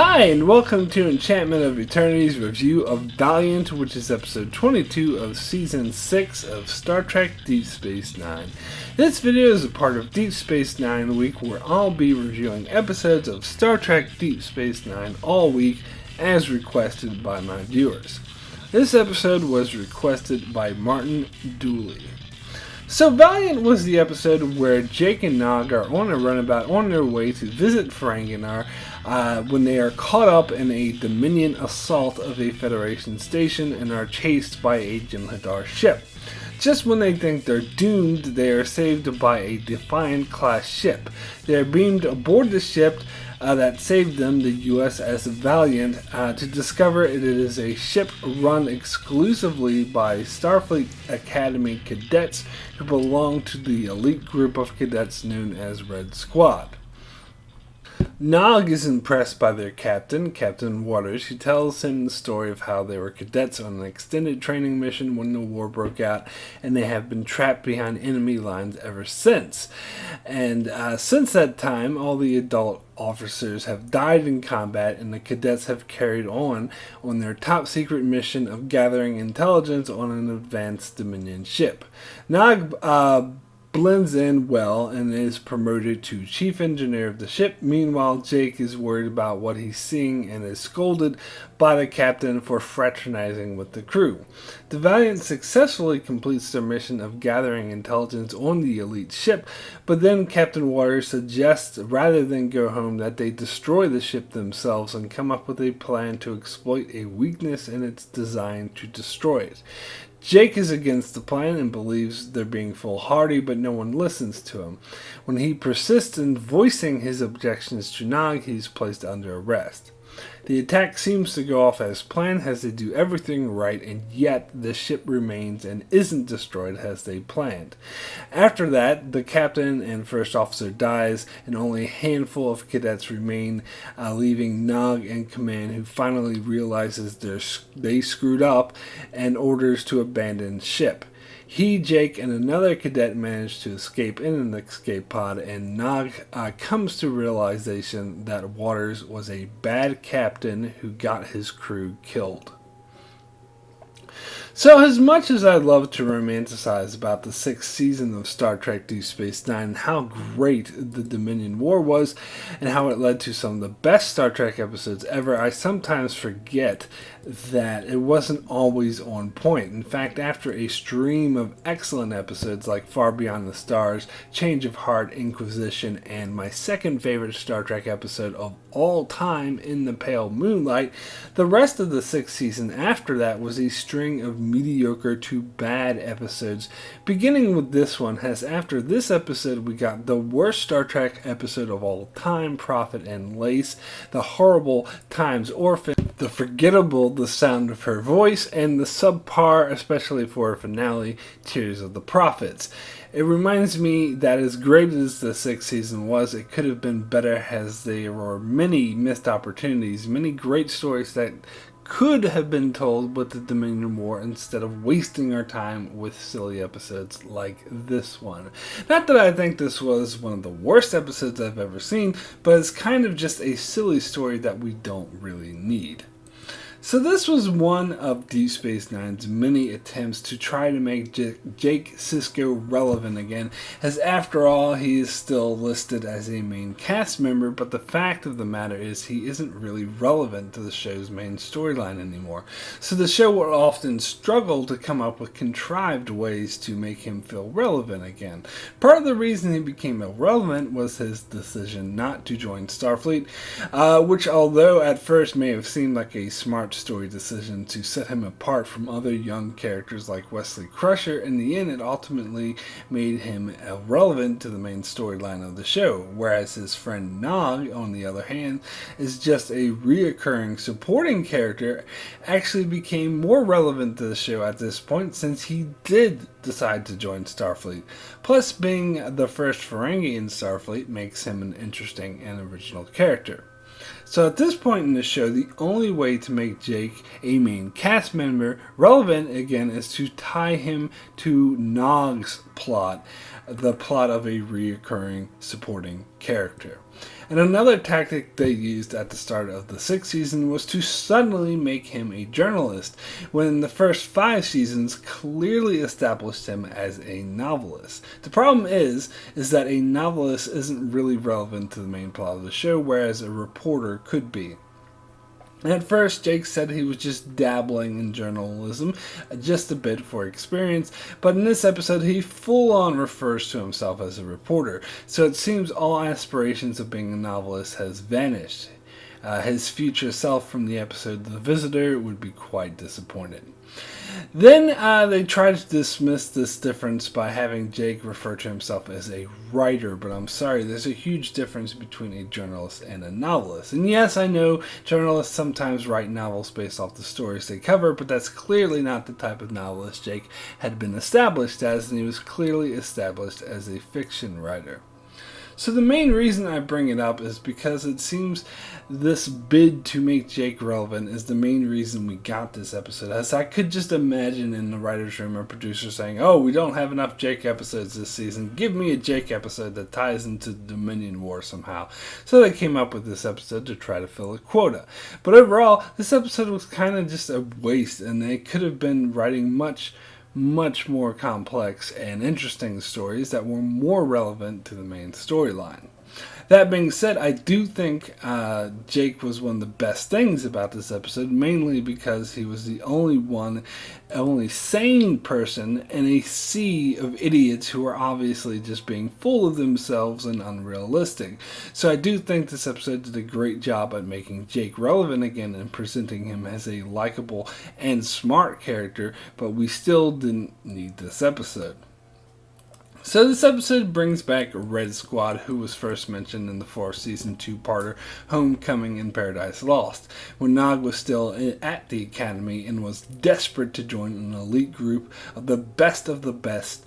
Hi, and welcome to Enchantment of Eternity's review of Valiant, which is episode 22 of Season 6 of Star Trek Deep Space Nine. This video is a part of Deep Space Nine Week, where I'll be reviewing episodes of Star Trek Deep Space Nine all week, as requested by my viewers. This episode was requested by Martin Dooley. So Valiant was the episode where Jake and Nog are on a runabout on their way to visit Ferenginar when they are caught up in a Dominion assault of a Federation station and are chased by a Jem'Hadar ship. Just when they think they're doomed, they are saved by a Defiant-class ship. They are beamed aboard the ship that saved them, the USS Valiant, to discover it is a ship run exclusively by Starfleet Academy cadets who belong to the elite group of cadets known as Red Squad. Nog is impressed by their captain, Captain Waters, who tells him the story of how they were cadets on an extended training mission when the war broke out, and they have been trapped behind enemy lines ever since. And since that time, all the adult officers have died in combat, and the cadets have carried on their top secret mission of gathering intelligence on an advanced Dominion ship. Nog blends in well and is promoted to chief engineer of the ship. Meanwhile, Jake is worried about what he's seeing and is scolded by the captain for fraternizing with the crew. The Valiant successfully completes their mission of gathering intelligence on the elite ship, but then Captain Waters suggests rather than go home that they destroy the ship themselves and come up with a plan to exploit a weakness in its design to destroy it. Jake is against the plan and believes they're being foolhardy, but no one listens to him. When he persists in voicing his objections to Nog, he's placed under arrest. The attack seems to go off as planned as they do everything right, and yet the ship remains and isn't destroyed as they planned. After that, the captain and first officer dies, and only a handful of cadets remain, leaving Nog in command, who finally realizes they screwed up and orders to abandon ship. He, Jake, and another cadet manage to escape in an escape pod, and Nog comes to realization that Waters was a bad captain who got his crew killed. So, as much as I'd love to romanticize about the 6th season of Star Trek Deep Space Nine and how great the Dominion War was and how it led to some of the best Star Trek episodes ever, I sometimes forget that it wasn't always on point. In fact, after a stream of excellent episodes like Far Beyond the Stars, Change of Heart, Inquisition, and my second favorite Star Trek episode of all time, In the Pale Moonlight, the rest of the 6th season after that was a string of mediocre to bad episodes, beginning with this one, as after this episode we got the worst Star Trek episode of all time, Prophet and Lace, the horrible Time's Orphan, the forgettable The Sound of Her Voice, and the subpar, especially for a finale, Tears of the Prophets. It reminds me that as great as the 6th season was, it could have been better, as there were many missed opportunities, many great stories that could have been told with the Dominion War instead of wasting our time with silly episodes like this one. Not that I think this was one of the worst episodes I've ever seen, but it's kind of just a silly story that we don't really need. So this was one of Deep Space Nine's many attempts to try to make Jake Sisko relevant again, as after all he is still listed as a main cast member, but the fact of the matter is he isn't really relevant to the show's main storyline anymore. So the show will often struggle to come up with contrived ways to make him feel relevant again. Part of the reason he became irrelevant was his decision not to join Starfleet, which although at first may have seemed like a smart story decision to set him apart from other young characters like Wesley Crusher, in the end it ultimately made him irrelevant to the main storyline of the show, whereas his friend Nog, on the other hand, is just a reoccurring supporting character, actually became more relevant to the show at this point since he did decide to join Starfleet. Plus, being the first Ferengi in Starfleet makes him an interesting and original character. So at this point in the show, the only way to make Jake a main cast member relevant again is to tie him to Nog's plot, the plot of a reoccurring supporting character. And another tactic they used at the start of the 6th season was to suddenly make him a journalist, when the first 5 seasons clearly established him as a novelist. The problem is that a novelist isn't really relevant to the main plot of the show, whereas a reporter could be. At first, Jake said he was just dabbling in journalism, just a bit for experience, but in this episode he full-on refers to himself as a reporter, so it seems all aspirations of being a novelist has vanished. His future self from the episode The Visitor would be quite disappointed. Then they tried to dismiss this difference by having Jake refer to himself as a writer, but I'm sorry, there's a huge difference between a journalist and a novelist. And yes, I know journalists sometimes write novels based off the stories they cover, but that's clearly not the type of novelist Jake had been established as, and he was clearly established as a fiction writer. So the main reason I bring it up is because it seems this bid to make Jake relevant is the main reason we got this episode. As I could just imagine in the writer's room a producer saying, "Oh, we don't have enough Jake episodes this season. Give me a Jake episode that ties into the Dominion War somehow." So they came up with this episode to try to fill a quota. But overall, this episode was kind of just a waste, and they could have been writing much more complex and interesting stories that were more relevant to the main storyline. That being said, I do think Jake was one of the best things about this episode, mainly because he was the only sane person in a sea of idiots who are obviously just being full of themselves and unrealistic. So I do think this episode did a great job at making Jake relevant again and presenting him as a likable and smart character, but we still didn't need this episode. So this episode brings back Red Squad, who was first mentioned in the 4th season 2-parter Homecoming and Paradise Lost, when Nog was still at the academy and was desperate to join an elite group of the best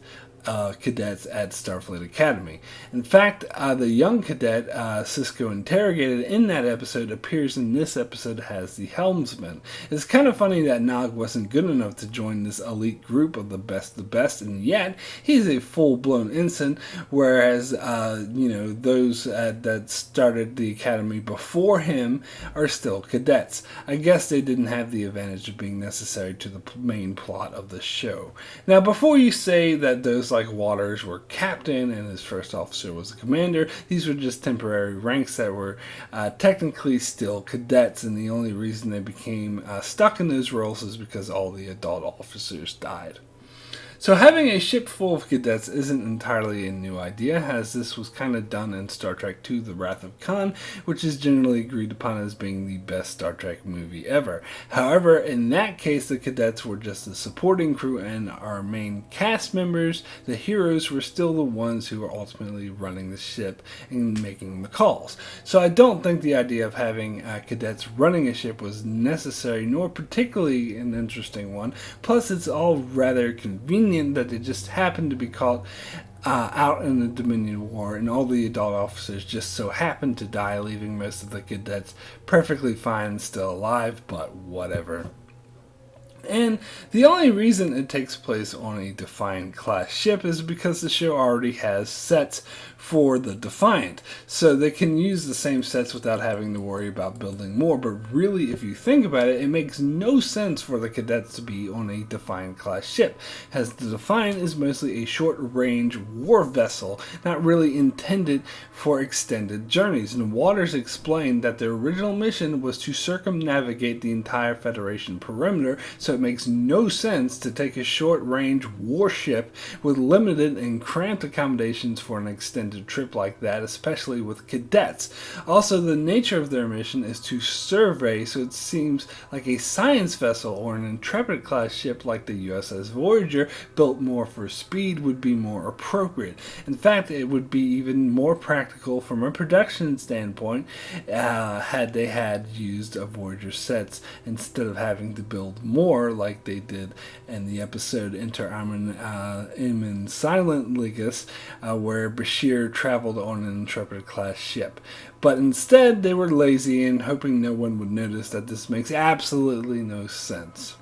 cadets at Starfleet Academy. In fact, the young cadet Cisco interrogated in that episode appears in this episode as the helmsman. It's kind of funny that Nog wasn't good enough to join this elite group of the best, and yet he's a full-blown ensign, whereas those that started the academy before him are still cadets. I guess they didn't have the advantage of being necessary to the main plot of the show. Now, before you say that those like Waters were captain and his first officer was a commander, these were just temporary ranks that were technically still cadets, and the only reason they became stuck in those roles is because all the adult officers died. So having a ship full of cadets isn't entirely a new idea, as this was kind of done in Star Trek II: The Wrath of Khan, which is generally agreed upon as being the best Star Trek movie ever. However, in that case, the cadets were just the supporting crew, and our main cast members, the heroes, were still the ones who were ultimately running the ship and making the calls. So I don't think the idea of having cadets running a ship was necessary, nor particularly an interesting one. Plus, it's all rather convenient that they just happened to be caught out in the Dominion War, and all the adult officers just so happened to die, leaving most of the cadets perfectly fine and still alive, but whatever. And the only reason it takes place on a Defiant class ship is because the show already has sets for the Defiant, so they can use the same sets without having to worry about building more. But really, if you think about it, it makes no sense for the cadets to be on a Defiant class ship, as the Defiant is mostly a short-range war vessel, not really intended for extended journeys. And Waters explained that their original mission was to circumnavigate the entire Federation perimeter, so it makes no sense to take a short-range warship with limited and cramped accommodations for an extended trip like that, especially with cadets. Also, the nature of their mission is to survey, so it seems like a science vessel or an Intrepid-class ship like the USS Voyager, built more for speed, would be more appropriate. In fact, it would be even more practical from a production standpoint had they had used a Voyager sets instead of having to build more like they did in the episode Inter Armen Silent Ligas, where Bashir traveled on an Intrepid-class ship. But instead, they were lazy and hoping no one would notice that this makes absolutely no sense.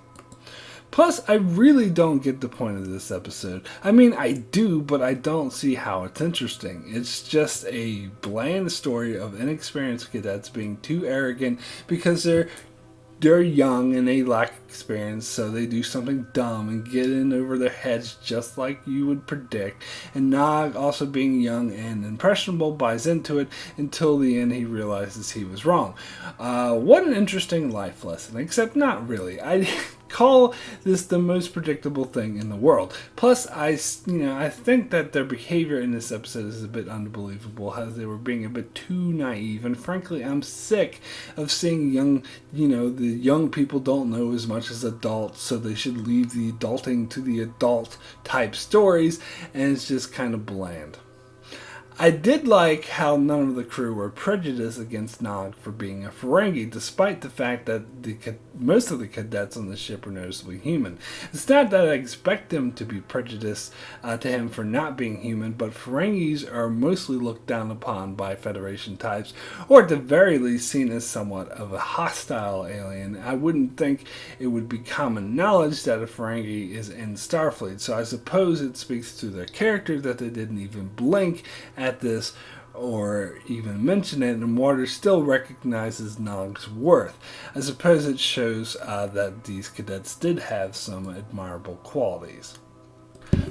Plus, I really don't get the point of this episode. I mean, I do, but I don't see how it's interesting. It's just a bland story of inexperienced cadets being too arrogant because they're young and they lack experience, so they do something dumb and get in over their heads just like you would predict. And Nog, also being young and impressionable, buys into it until the end he realizes he was wrong. What an interesting life lesson, except not really. I call this the most predictable thing in the world. Plus, I think that their behavior in this episode is a bit unbelievable, as they were being a bit too naive. And frankly, I'm sick of seeing the young people don't know as much as adults, so they should leave the adulting to the adult type stories, and it's just kind of bland. I did like how none of the crew were prejudiced against Nog for being a Ferengi, despite the fact that most of the cadets on the ship were noticeably human. It's not that I expect them to be prejudiced to him for not being human, but Ferengis are mostly looked down upon by Federation types, or at the very least seen as somewhat of a hostile alien. I wouldn't think it would be common knowledge that a Ferengi is in Starfleet, so I suppose it speaks to their character that they didn't even blink at this or even mention it, and Water still recognizes Nog's worth. I suppose it shows that these cadets did have some admirable qualities.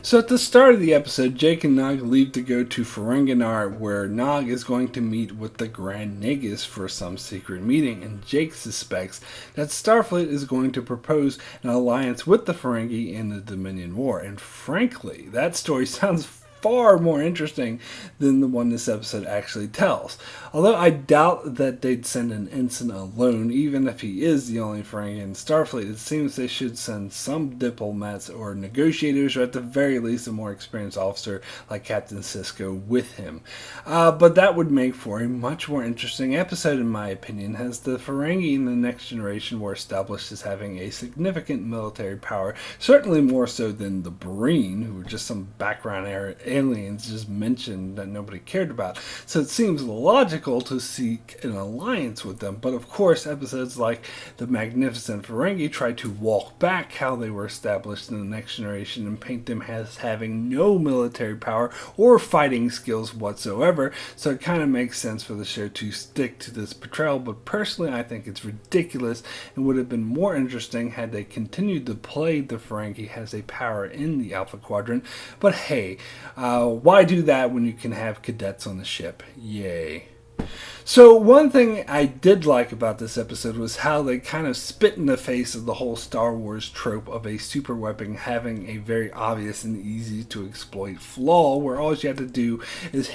So at the start of the episode, Jake and Nog leave to go to Ferenginar, where Nog is going to meet with the Grand Nagus for some secret meeting, and Jake suspects that Starfleet is going to propose an alliance with the Ferengi in the Dominion War. And frankly, that story sounds far more interesting than the one this episode actually tells. Although I doubt that they'd send an ensign alone, even if he is the only Ferengi in Starfleet. It seems they should send some diplomats or negotiators, or at the very least a more experienced officer like Captain Sisko with him. But that would make for a much more interesting episode in my opinion, as the Ferengi in the Next Generation were established as having a significant military power, certainly more so than the Breen, who were just some background aliens just mentioned that nobody cared about. So it seems logical to seek an alliance with them, but of course episodes like The Magnificent Ferengi try to walk back how they were established in the Next Generation and paint them as having no military power or fighting skills whatsoever, so it kind of makes sense for the show to stick to this portrayal. But personally, I think it's ridiculous and would have been more interesting had they continued to play the Ferengi as a power in the Alpha Quadrant. But hey, why do that when you can have cadets on the ship? Yay. So one thing I did like about this episode was how they kind of spit in the face of the whole Star Wars trope of a super weapon having a very obvious and easy to exploit flaw, where all you have to do is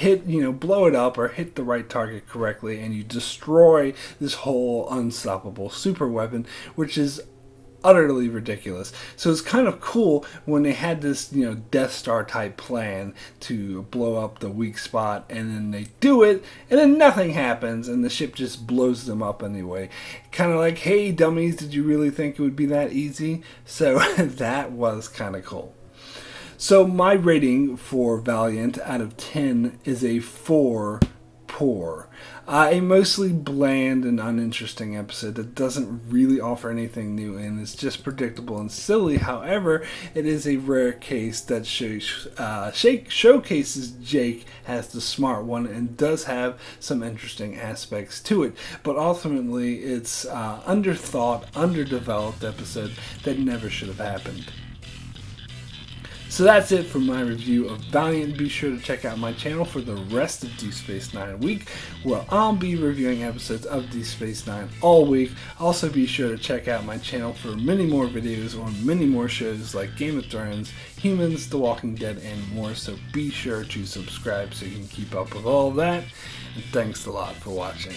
blow it up or hit the right target correctly and you destroy this whole unstoppable super weapon, which is utterly ridiculous. So it's kind of cool when they had this, Death Star type plan to blow up the weak spot, and then they do it, and then nothing happens, and the ship just blows them up anyway. Kind of like, hey dummies, did you really think it would be that easy? So that was kind of cool. So my rating for Valiant out of 10 is a 4 poor. A mostly bland and uninteresting episode that doesn't really offer anything new and is just predictable and silly. However, it is a rare case that showcases Jake as the smart one and does have some interesting aspects to it. But ultimately, it's underthought, underdeveloped episode that never should have happened. So that's it for my review of Valiant. Be sure to check out my channel for the rest of Deep Space Nine week, where I'll be reviewing episodes of Deep Space Nine all week. Also be sure to check out my channel for many more videos on many more shows like Game of Thrones, Humans, The Walking Dead, and more. So be sure to subscribe so you can keep up with all of that. And thanks a lot for watching.